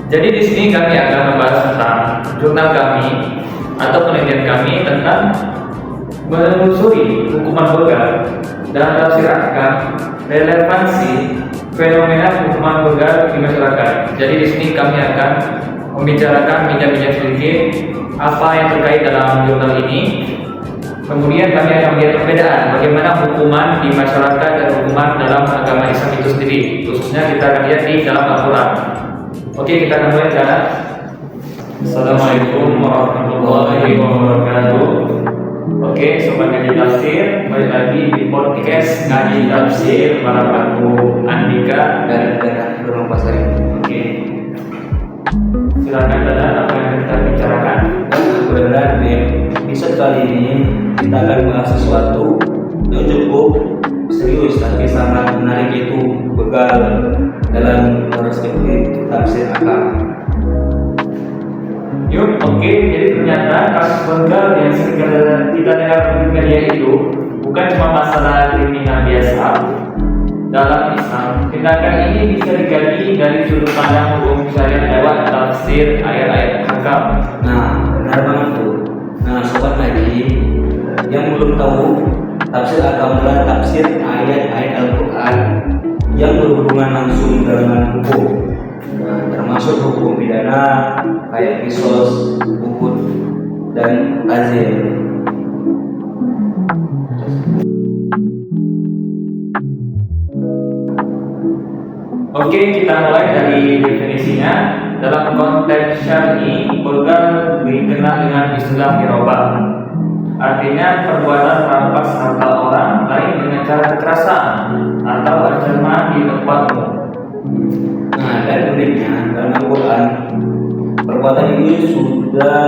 Jadi di sini kami akan membahas tentang jurnal kami atau penelitian kami tentang menelusuri hukuman begal dan tafsir ahkam, relevansi fenomena hukuman begal di masyarakat. Jadi di sini kami akan membicarakan minjam-minjam sedikit apa yang terkait dalam jurnal ini. Kemudian kami akan melihat perbedaan bagaimana hukuman di masyarakat dan hukuman dalam agama Islam itu sendiri. Khususnya kita akan lihat di dalam Al-Quran. Oke, kita akan mulai kan? Assalamualaikum warahmatullahi wabarakatuh. Oke, sobat ngaji tafsir, balik lagi di podcast ngaji tafsir bareng aku Andika dan Dorong Pasari. Oke, silakan Dada, apa yang kita bicarakan? Aku dan di episode kali ini kita akan bahas sesuatu yang cukup serius tapi sangat menarik, yaitu begal dalam perspektif tafsir akal. Yuk, oke, jadi ternyata kasus begal yang sering kita dengar di media itu bukan cuma masalah kriminal biasa. Dalam Islam, tindakan ini bisa digali dari sudut pandang hukum syariat lewat tafsir ayat-ayat ahkam. Nah, benar banget tuh. Nah, sobat ngaji yang belum tahu, tafsir akal adalah tafsir ayat-ayat Al-Quran yang berhubungan langsung dengan hukum. Nah, termasuk hukum pidana kayak kisos, ukut, dan azir. Oke, kita mulai dari definisinya. Dalam konteks syar'i, begal dikenal dengan istilah hirobah. Artinya perbuatan merampas harta orang lain dengan cara kekerasan atau ancaman di tempat umum. Nah, dan uniknya dalam Al-Quran perbuatan ini sudah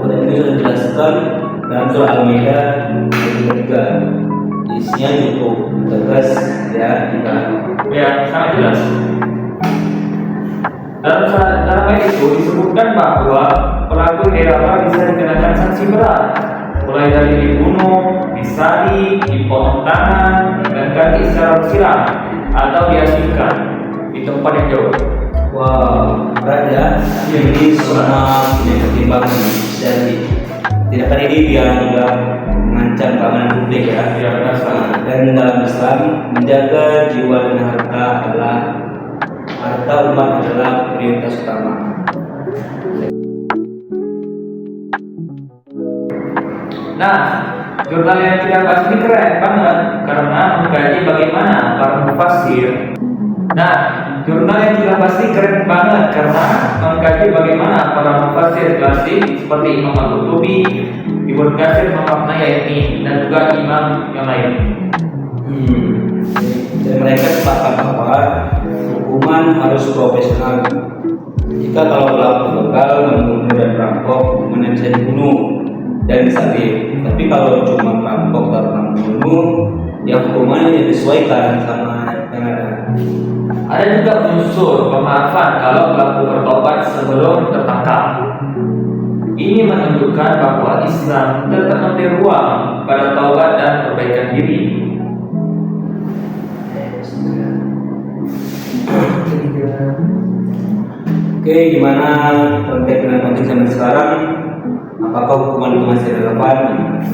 dijelaskan dalam surah Al-Maidah ayat 3. Isinya cukup tegas ya kita. Ya, sangat jelas. Dalam ayat itu disebutkan bahwa pelaku hirabah bisa dikenakan sanksi berat, mulai dari dibunuh, disalib, dipotong tangan dan kaki secara bersilang atau diasingkan di tempat yang jauh. Wah, berat ya. Ini semua punya pertimbangan. Jadi tindakan ini dianggap mengancam keamanan publik ya. Ya, benar sekali. Dan dalam Islam menjaga jiwa dan harta umat adalah prioritas utama. Nah, jurnal yang kita bahas ini keren banget karena mengkaji bagaimana para mufassir. Nah, jurnal yang kita bahas ini keren banget karena mengkaji bagaimana para mufassir klasik seperti Imam Al-Qurtubi, Ibnu Katsir memaknai ayat ini dan juga imam yang lain. Dan mereka sepakat bahwa hukuman harus profesional. Jika kalau pelaku begal, membunuh dan perampok, hukumannya bisa dibunuh dan disalib. Tapi kalau cuma perampok atau membunuh, ya hukumannya disesuaikan sama yang ada. Ada juga unsur pemaafan kalau pelaku bertobat sebelum tertangkap. Ini menunjukkan bahwa Islam tetap memberi ruang pada taubat dan perbaikan diri. Oke, gimana konteks dengan konteks zaman sekarang? Apakah hukuman itu masih relevan?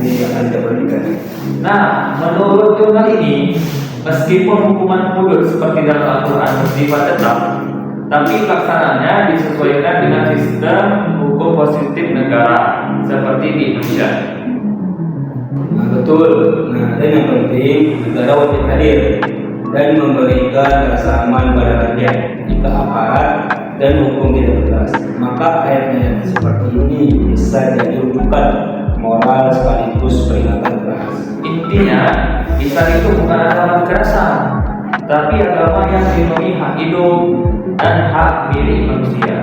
Ini akan kita perhatikan. Nah, menurut jurnal ini, meskipun hukuman hudud seperti dalam Al-Quran bersifat tetap, tapi pelaksanaannya disesuaikan dengan sistem hukum positif negara seperti di Indonesia. Nah, betul. Nah, dan yang penting negara wajib hadir dan memberikan rasa aman pada rakyat. Jika aparat dan hukum tidak jelas, maka ayat-ayat seperti ini bisa jadi rujukan moral sekaligus peringatan keras. Intinya, Islam itu bukan agama kekerasan, tapi agama yang melindungi hak hidup dan hak milik manusia.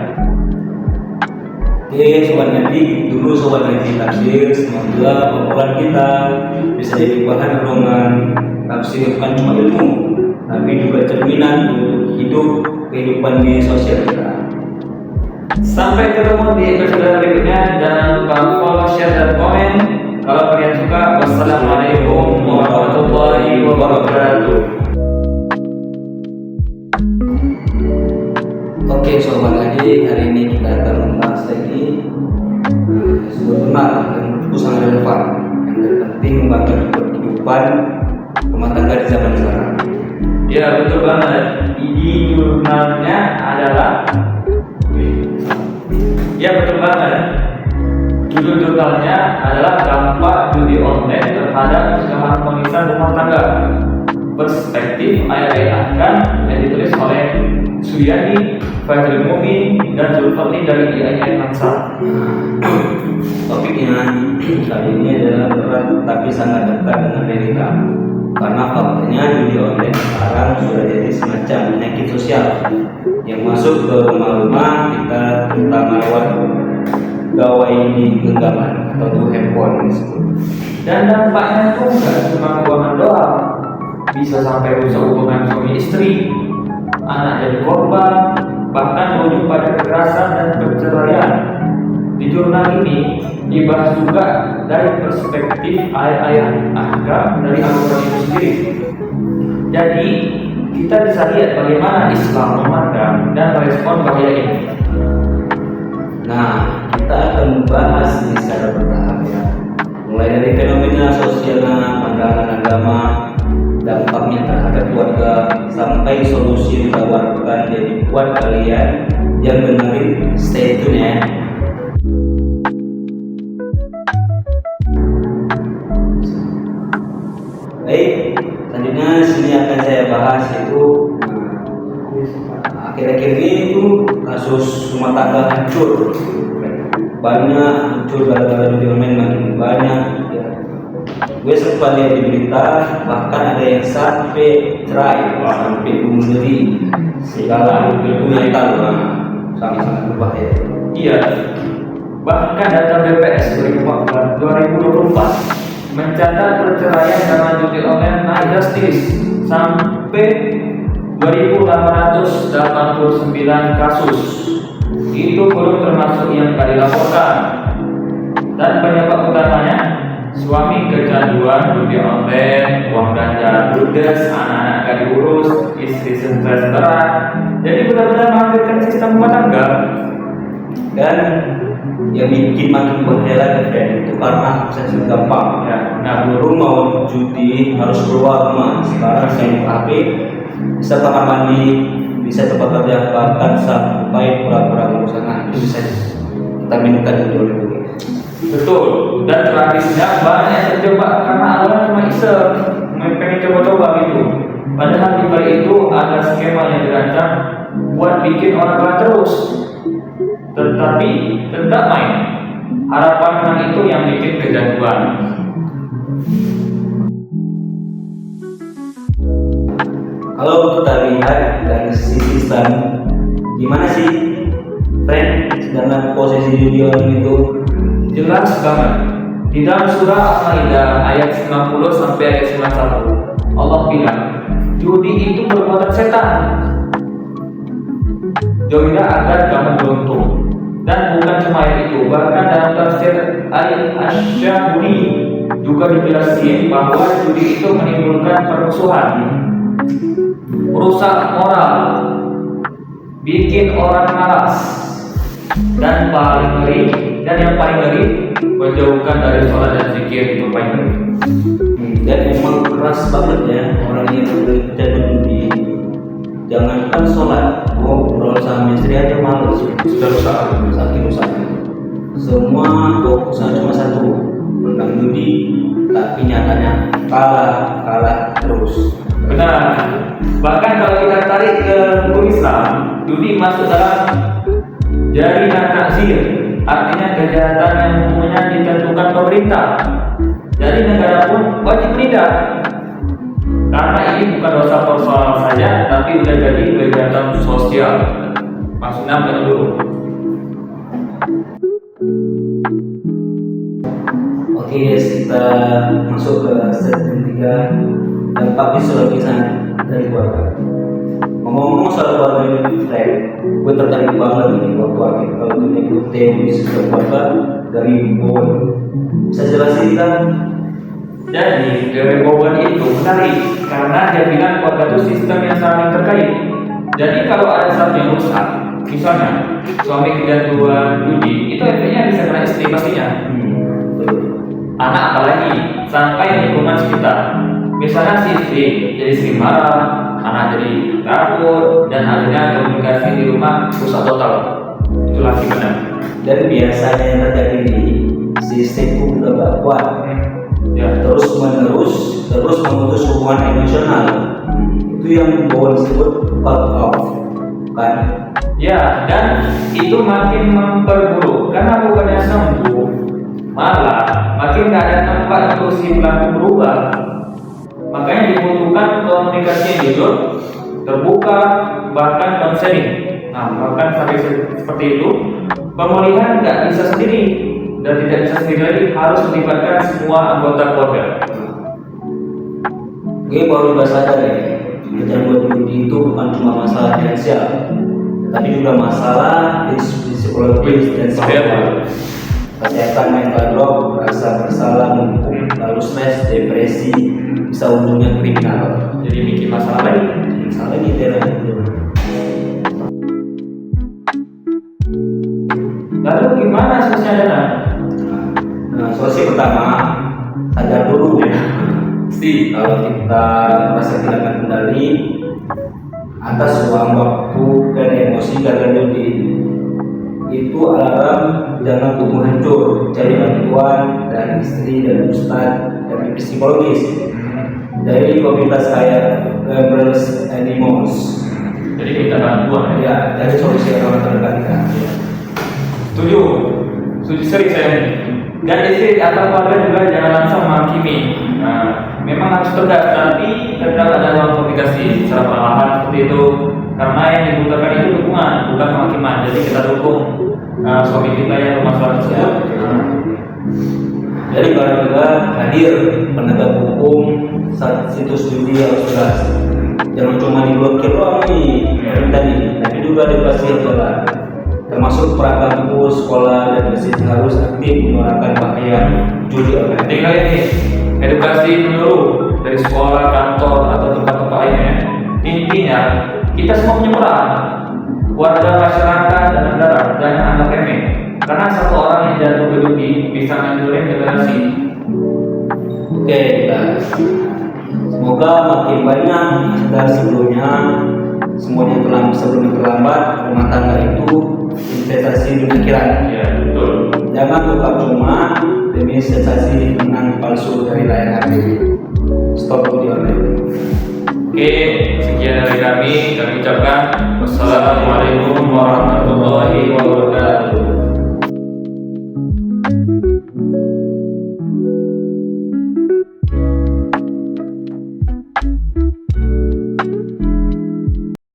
Oke, sobat ngaji, dulu sobat ngaji tafsir, semoga obrolan kita bisa jadi bahan dorongan. Tafsir bukan cuma ilmu, tapi juga cerminan untuk hidup kehidupan di sosial kita. Sampai ketemu di episode berikutnya. Jangan lupa follow, share, dan komen. Kalau kalian suka, wassalamualaikum warahmatullahi wabarakatuh. Oke, sobat ngaji, Jadi hari ini kita akan membahas lagi sebuah tema yang menurutku sangat relevan, yang terpenting membangun kehidupan rumah tangga di zaman sekarang. Ya betul banget. Ini jurnalnya adalah ya betul banget. Judul jurnalnya adalah dampak judi online terhadap keharmonisan rumah tangga. Perspektif ayat-ayat yang ditulis oleh Suyani, Fajrul Mumin, dan Zulfaqri dari IAIN Mansar. Topiknya kali ini adalah berat tapi sangat dekat dengan realita. Karena faktanya judi online sekarang sudah jadi semacam penyakit sosial yang masuk ke rumah-rumah kita, terutama lewat gawai di genggaman atau handphone disebut. Dan dampaknya tuh nggak cuma keuangan doang, bisa sampai rusak hubungan suami istri, anak jadi korban, bahkan berujung pada kekerasan dan perceraian. Di jurnal ini dibahas juga dari perspektif ayat-ayat ahkam dari Al-Quran itu sendiri. Jadi kita bisa lihat bagaimana Islam memandang dan merespon bahaya ini. Nah, kita akan membahas ini secara bertahap ya. Mulai dari fenomena sosialnya, pandangan agama, dampaknya terhadap keluarga, sampai solusi ditawarkan. Jadi buat kalian yang dengerin, stay tune ya. Baik, selanjutnya sini akan saya bahas itu akhir-akhir ini itu kasus rumah tangga hancur, banyak hancur gara-gara judi online makin banyak ya. Gue sempat lihat di berita bahkan ada yang sampai cerai, sampai bunuh diri, segala itu yang tahu sangat-sangat berbahaya. Iya, bahkan data BPS 2024 mencatat perceraian karena judi online naik drastis sampai 2.889 kasus. Itu belum termasuk yang tadi dilaporkan. Dan penyebab utamanya suami kecanduan judi online, uang belanja ludes, anak-anak gak diurus, istri stres berat. Jadi benar-benar menghancurkan sistem rumah tangga. Dan yang bikin makin bahaya lagi itu karena akses gampang ya. Nah, dulu mau judi harus keluar rumah, sekarang saya buka HP, bisa kamar mandi, bisa tempat kerja, bahkan sampai pura-pura urusan itu bisa kita minta dulu. Betul, dan tradisinya banyak yang terjebak karena awalnya cuma iseng, pengen coba-coba gitu. Padahal di balik itu ada skema yang dirancang buat bikin orang kalah terus. Tetapi tetap main. Harapan menang itu yang bikin kecanduan. Kalau kita lihat dari sisi Islam, gimana sih friend dalam posisi judi online itu? Jelas banget. Di dalam surah Al-Maidah ayat 90 sampai ayat 91, Allah bilang, judi itu perbuatan setan. Jauhilah agar kamu beruntung. Dan bukan cuma ayat itu, bahkan dalam tafsir ayat Asy-Syabuni juga dijelaskan bahwa judi itu menimbulkan permusuhan, merusak moral, bikin orang malas, dan yang paling ngeri menjauhkan dari sholat dan zikir. Itu paling ngeri. Dan emang keras banget ya orang yang berkecanduan judi. Jangankan sholat, ngobrol sama istri aja malas, sudah rusak, saking rusaknya. Semua fokusnya cuma satu, menang judi, tapi nyatanya kalah terus. Benar. Bahkan kalau kita tarik ke hukum Islam, judi masuk dalam jaringan takzir, artinya kejahatan yang hukumnya ditentukan pemerintah. Jadi negara pun wajib menindak. Karena ini bukan dosa personal saja, tapi sudah jadi kejahatan sosial. Maksudnya menyeluruh. Oke guys, kita masuk ke segmen 3, dampak psikologisnya dari keluarga. Ngomong-ngomong soal keluarga ini, gue tertarik banget nih waktu akhir kalau itu ikut teori sistem keluarga dari Bowen. Bisa jelasin kan? Jadi dari Bowen itu menarik karena dia bilang keluarga itu sistem yang saling terkait. Jadi kalau ada satu yang rusak, misalnya suami kecanduan judi, itu efeknya bisa kena istri pastinya. Betul. Anak apalagi, sampai lingkungan sekitar. Misalnya si istri jadi sering marah, anak jadi takut, dan akhirnya komunikasi di rumah rusak total. Itulah gimana. Dan biasanya yang terjadi ini, si istri itu udah gak kuat, Ya. terus memutus hubungan emosional. Itu yang boleh disebut cut off, kan? Ya, dan itu makin memperburuk karena bukannya sembuh, malah makin gak ada tempat untuk si pelaku berubah. Makanya dibutuhkan komunikasi yang jujur, terbuka, bahkan konseling. Nah, bahkan sampai seperti itu, pemulihan nggak bisa sendiri dan tidak bisa sendiri lagi, harus melibatkan semua anggota keluarga. Gue baru juga sadar ya, kecanduan judi itu bukan cuma masalah finansial, tapi juga masalah psikologis dan sosial. Kesehatan mental drop, rasa bersalah, numpuk, lalu stres, depresi, bisa ujungnya kriminal. Jadi bikin masalah lagi. Misalnya gitu ya. Lalu gimana solusinya Dana? Nah, solusi pertama, sadar dulu. Kalau kita merasa kehilangan kendali atas uang, waktu, dan emosi gara-gara judi, itu alarm jangan tumbuh hancur. Cari bantuan dari istri dan ustadz dari psikologis, dari komunitas kayak Brothers Animals. Jadi kita bantuan. Ya, cari solusi yang terdekat kita. Setuju sering saya ini. Dan istri atau keluarga juga jangan langsung menghakimi. Nah, memang harus tegas, tapi tetap ada ruang komunikasi secara perlahan seperti itu. Karena yang dibutuhkan itu dukungan, bukan penghakiman. Jadi kita dukung suami kita yang bermasalah tersebut. Jadi para juga hadir penegak hukum saat situs judi harus jelas. Jangan cuma diblokir doang nih tadi, tapi juga edukasi yang jalan. Termasuk perangkat kampus, sekolah, dan masjid harus aktif menyuarakan bahaya judi online. Tinggal ini edukasi menyeluruh dari sekolah, kantor, atau tempat-tempat lainnya. Intinya kita semua punya peran, warga masyarakat dan negara, jangan anggap remeh. Karena satu orang yang jatuh ke judi bisa ngancurin generasi. Oke, semoga makin banyak dari sebelumnya. Semuanya sebelum terlambat, rumah tangga itu investasi di pikiran. Ya, betul. Jangan lupa cuma demi sensasi menang palsu dari layar HP. Stop judi online. Oke, sekian dari kami ucapkan wassalamualaikum warahmatullahi wabarakatuh.